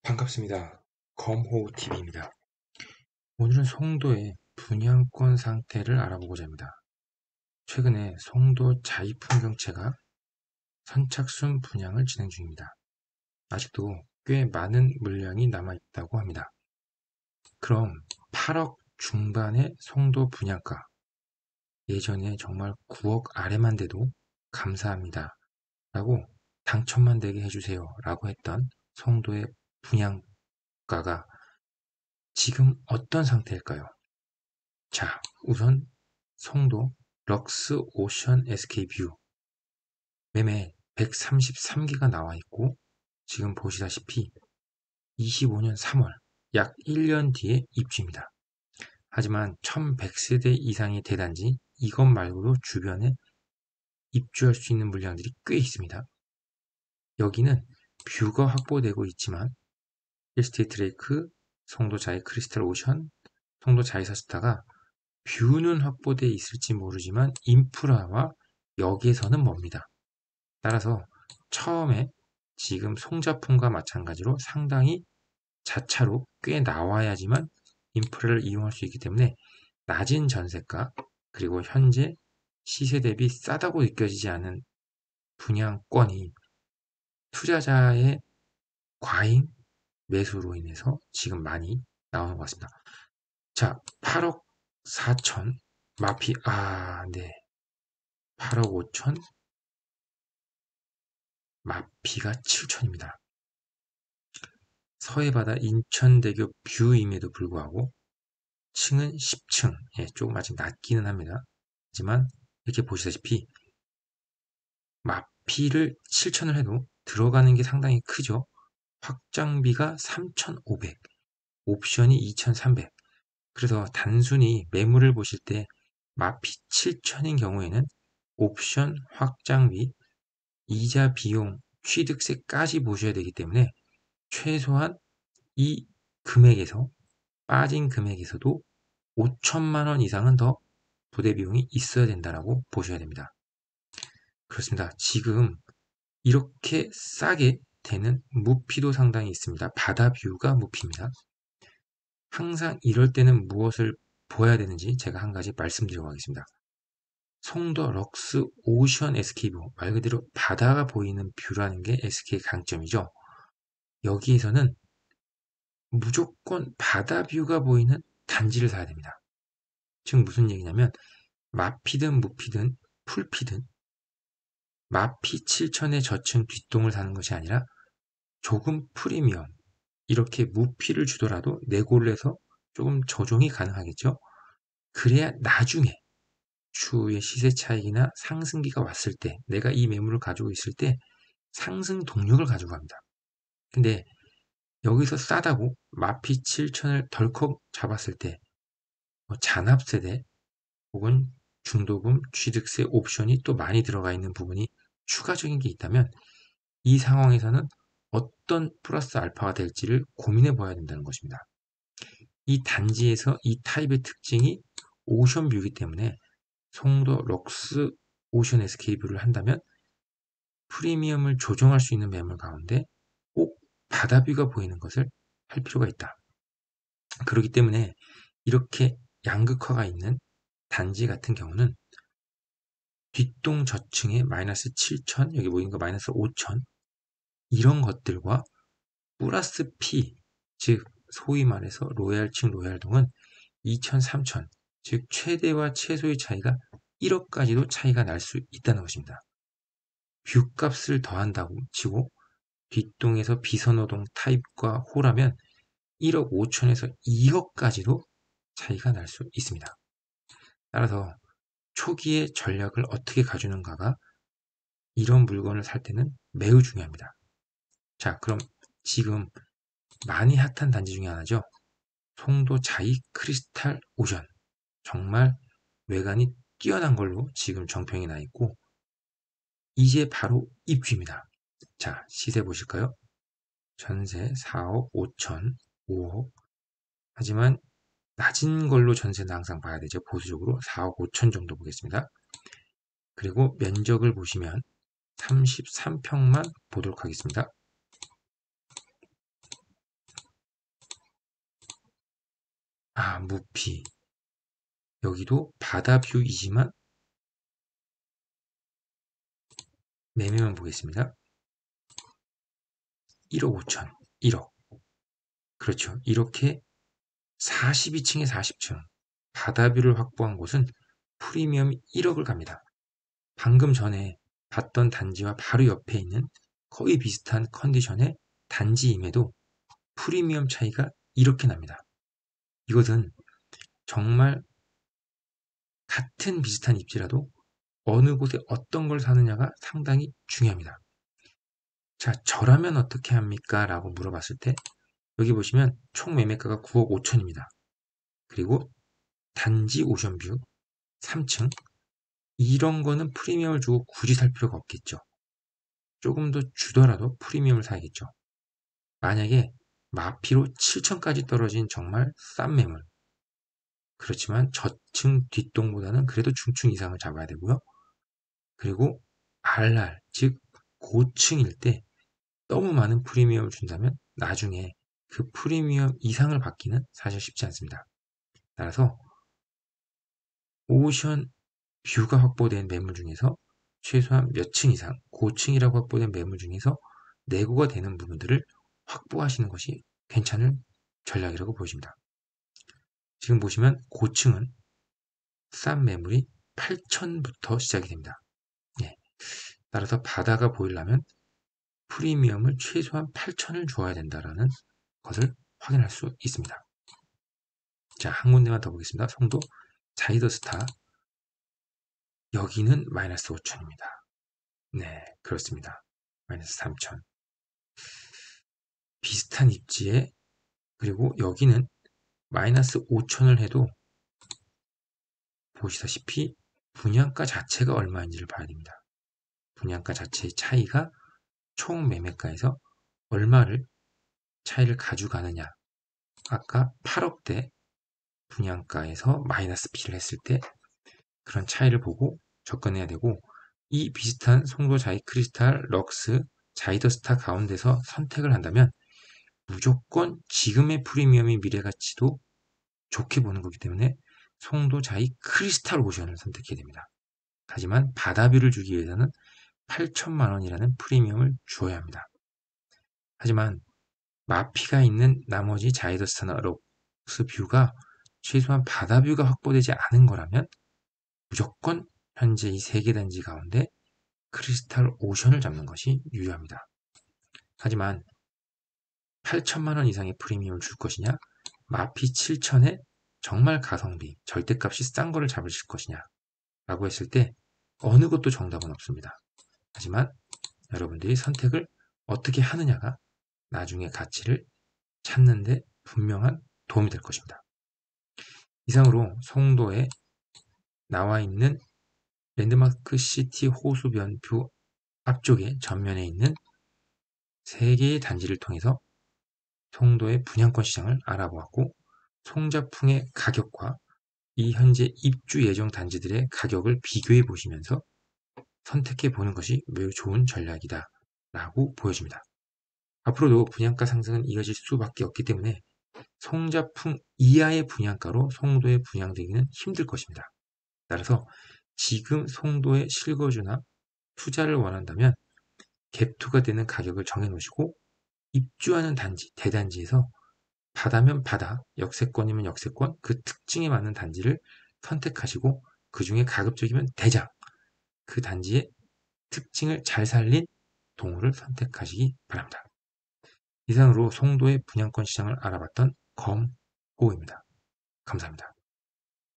반갑습니다. 검호TV입니다. 오늘은 송도의 분양권 상태를 알아보고자 합니다. 최근에 송도 자이풍경채가 선착순 분양을 진행 중입니다. 아직도 꽤 많은 물량이 남아있다고 합니다. 그럼 8억 중반의 송도 분양가, 예전에 정말 9억 아래만 돼도 감사합니다 라고 당첨만 되게 해주세요 라고 했던 송도의 분양가가 지금 어떤 상태일까요? 자, 우선 송도 럭스 오션 SK뷰 매매 133개가 나와 있고 지금 보시다시피 25년 3월 약 1년 뒤에 입주입니다. 하지만 1100세대 이상의 대단지 이것 말고도 주변에 입주할 수 있는 물량들이 꽤 있습니다. 여기는 뷰가 확보되고 있지만 힐스테이트 레이크, 송도 자이 크리스탈 오션, 송도 자이서스타가 뷰는 확보되어 있을지 모르지만 인프라와 역에서는 멉니다. 따라서 처음에 지금 송자풍과 마찬가지로 상당히 자차로 꽤 나와야지만 인프라를 이용할 수 있기 때문에 낮은 전세가 그리고 현재 시세 대비 싸다고 느껴지지 않은 분양권이 투자자의 과잉 매수로 인해서 지금 많이 나오는 것 같습니다. 자, 8억 4천 마피 네. 8억 5천 마피가 7천입니다. 서해바다 인천대교 뷰임에도 불구하고 층은 10층, 조금 아직 낮기는 합니다. 하지만 이렇게 보시다시피 마피를 7천을 해도 들어가는 게 상당히 크죠. 확장비가 3,500, 옵션이 2,300. 그래서 단순히 매물을 보실 때 마피 7천인 경우에는 옵션, 확장비, 이자 비용, 취득세까지 보셔야 되기 때문에 최소한 이 금액에서 빠진 금액에서도 5천만 원 이상은 더 부대 비용이 있어야 된다라고 보셔야 됩니다. 그렇습니다. 지금 이렇게 싸게 되는 무피도 상당히 있습니다. 바다 뷰가 무피입니다. 항상 이럴 때는 무엇을 보아야 되는지 제가 한 가지 말씀드리고 가겠습니다. 송도 럭스 오션 SK뷰, 말 그대로 바다가 보이는 뷰라는 게 SK 강점이죠. 여기에서는 무조건 바다 뷰가 보이는 단지를 사야 됩니다. 즉 무슨 얘기냐면 마피든 무피든 풀피든 마피 7천의 저층 뒷동을 사는 것이 아니라 조금 프리미엄, 이렇게 무피를 주더라도 내골에서 조금 조정이 가능하겠죠. 그래야 나중에 추후에 시세 차익이나 상승기가 왔을 때 내가 이 매물을 가지고 있을 때 상승 동력을 가지고 갑니다. 근데 여기서 싸다고 마피 7천을 덜컥 잡았을 때 잔압세대 혹은 중도금, 취득세 옵션이 또 많이 들어가 있는 부분이 추가적인 게 있다면 이 상황에서는 어떤 플러스 알파가 될지를 고민해 봐야 된다는 것입니다. 이 단지에서 이 타입의 특징이 오션 뷰이기 때문에 송도 럭스 오션 SK뷰를 한다면 프리미엄을 조정할 수 있는 매물 가운데 꼭 바다뷰가 보이는 것을 할 필요가 있다. 그렇기 때문에 이렇게 양극화가 있는 단지 같은 경우는 뒷동 저층에 마이너스 7천, 여기 보이는 거 마이너스 5천, 이런 것들과 플러스 P, 즉 소위 말해서 로얄층 로얄동은 2천, 3천, 즉 최대와 최소의 차이가 1억까지도 차이가 날 수 있다는 것입니다. 뷰값을 더한다고 치고 뒷동에서 비선호동 타입과 호라면 1억 5천에서 2억까지도 차이가 날 수 있습니다. 따라서 초기에 전략을 어떻게 가주는가가 이런 물건을 살 때는 매우 중요합니다. 자, 그럼 지금 많이 핫한 단지 중에 하나죠. 송도 자이 크리스탈 오션. 정말 외관이 뛰어난 걸로 지금 정평이 나 있고 이제 바로 입주입니다. 자, 시세 보실까요? 전세 4억 5천, 5억. 하지만 낮은 걸로 전세는 항상 봐야 되죠. 보수적으로 4억 5천 정도 보겠습니다. 그리고 면적을 보시면 33평만 보도록 하겠습니다. 무피. 여기도 바다뷰이지만 매매만 보겠습니다. 1억 5천, 1억. 그렇죠. 이렇게 42층에 40층 바다뷰를 확보한 곳은 프리미엄 1억을 갑니다. 방금 전에 봤던 단지와 바로 옆에 있는 거의 비슷한 컨디션의 단지임에도 프리미엄 차이가 이렇게 납니다. 이것은 정말 같은 비슷한 입지라도 어느 곳에 어떤 걸 사느냐가 상당히 중요합니다. 자, 저라면 어떻게 합니까? 라고 물어봤을 때 여기 보시면 총 매매가가 9억 5천입니다. 그리고 단지 오션뷰 3층 이런 거는 프리미엄을 주고 굳이 살 필요가 없겠죠. 조금 더 주더라도 프리미엄을 사야겠죠. 만약에 마피로 7층까지 떨어진 정말 싼 매물 그렇지만 저층 뒷동보다는 그래도 중층 이상을 잡아야 되고요. 그리고 RR 즉 고층일 때 너무 많은 프리미엄을 준다면 나중에 그 프리미엄 이상을 받기는 사실 쉽지 않습니다. 따라서 오션 뷰가 확보된 매물 중에서 최소한 몇 층 이상, 고층이라고 확보된 매물 중에서 내고가 되는 부분들을 확보하시는 것이 괜찮은 전략이라고 보여집니다. 지금 보시면 고층은 싼 매물이 8천부터 시작이 됩니다. 네. 따라서 바다가 보이려면 프리미엄을 최소한 8천을 주어야 된다는 것을 확인할 수 있습니다. 자, 한 군데만 더 보겠습니다. 송도 자이더스타 여기는 마이너스 5천입니다. 네, 그렇습니다. 마이너스 3천. 비슷한 입지에 그리고 여기는 마이너스 5천을 해도 보시다시피 분양가 자체가 얼마인지를 봐야 됩니다. 분양가 자체의 차이가 총 매매가에서 얼마를 차이를 가져가느냐. 아까 8억대 분양가에서 마이너스 B를 했을 때 그런 차이를 보고 접근해야 되고 이 비슷한 송도 자이크리스탈, 럭스, 자이더스타 가운데서 선택을 한다면 무조건 지금의 프리미엄의 미래가치도 좋게 보는 거기 때문에 송도 자이크리스탈 오션을 선택해야 됩니다. 하지만 바다뷰를 주기 위해서는 8천만 원이라는 프리미엄을 주어야 합니다. 하지만 마피가 있는 나머지 자이더스타나 럭스 뷰가 최소한 바다뷰가 확보되지 않은 거라면 무조건 현재 이 3개 단지 가운데 크리스탈 오션을 잡는 것이 유효합니다. 하지만 8천만 원 이상의 프리미엄을 줄 것이냐 마피 7천에 정말 가성비, 절대값이 싼 거를 잡으실 것이냐 라고 했을 때 어느 것도 정답은 없습니다. 하지만 여러분들이 선택을 어떻게 하느냐가 나중에 가치를 찾는데 분명한 도움이 될 것입니다. 이상으로 송도에 나와 있는 랜드마크 시티 호수변뷰 앞쪽에 전면에 있는 3개의 단지를 통해서 송도의 분양권 시장을 알아보았고 송자풍의 가격과 이 현재 입주 예정 단지들의 가격을 비교해 보시면서 선택해 보는 것이 매우 좋은 전략이다 라고 보여집니다. 앞으로도 분양가 상승은 이어질 수밖에 없기 때문에 송자풍 이하의 분양가로 송도에 분양되기는 힘들 것입니다. 따라서 지금 송도에 실거주나 투자를 원한다면 갭투가 되는 가격을 정해놓으시고 입주하는 단지, 대단지에서 바다면 바다, 역세권이면 역세권, 그 특징에 맞는 단지를 선택하시고 그 중에 가급적이면 대장, 그 단지의 특징을 잘 살린 동호를 선택하시기 바랍니다. 이상으로 송도의 분양권 시장을 알아봤던 검고입니다. 감사합니다.